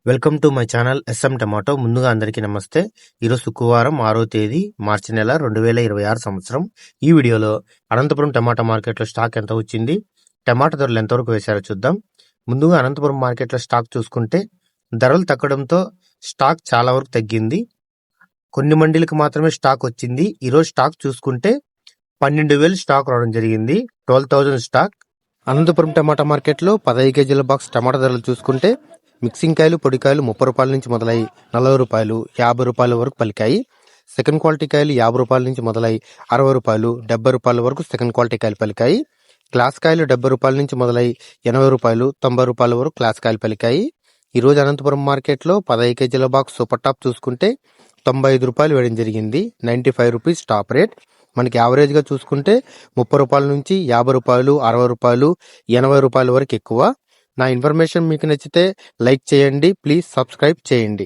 Welcome to my channel S M tomato. ముందుగా అందరికీ నమస్తే. ఈరోజు శుక్రవారం 6వ తేదీ మార్చి నెల 2026 సంవత్సరం. ఈ వీడియోలో అనంతపురం టమాటా మార్కెట్లో స్టాక్ ఎంత వచ్చింది, టమాటా ధరలు ఎంతవరకు వేశారో చూద్దాం. ముందుగా అనంతపురం మార్కెట్లో స్టాక్ చూసుకుంటే ధరలు తగ్గడంతో స్టాక్ చాలా వరకు తగ్గింది. కొన్ని మండీలకు మాత్రమే స్టాక్ వచ్చింది. ఈరోజు స్టాక్ చూసుకుంటే 12,000 స్టాక్ రావడం జరిగింది. 12,000 స్టాక్. అనంతపురం టమాటా మార్కెట్లో 15 కేజీల బాక్స్ టమాటా ధరలు చూసుకుంటే మిక్సింగ్ కాయలు, పొడికాయలు 30 రూపాయల నుంచి మొదలై 40 రూపాయలు, 50 రూపాయల వరకు పలికాయి. సెకండ్ క్వాలిటీ కాయలు 50 రూపాయల నుంచి మొదలై 60 రూపాయలు, 70 రూపాయల వరకు సెకండ్ క్వాలిటీ కాయలు పలికాయి. క్లాస్ కాయలు 70 రూపాయల నుంచి మొదలై 80 రూపాయలు, 90 రూపాయల వరకు క్లాస్ కాయలు పలికాయి. ఈ రోజు అనంతపురం మార్కెట్లో 15 కేజీల బాక్స్ సూపర్ టాప్ చూసుకుంటే 95 రూపాయలు వేయడం జరిగింది. 95 రూపీస్ టాప్ రేట్. మనకి యావరేజ్ గా చూసుకుంటే 30 రూపాయల నుంచి 50 రూపాయలు, 60 రూపాయలు, 80 రూపాయల వరకు ఎక్కువ. నా ఇన్ఫర్మేషన్ మీకు నచ్చితే లైక్ చేయండి, ప్లీజ్ సబ్స్క్రైబ్ చేయండి.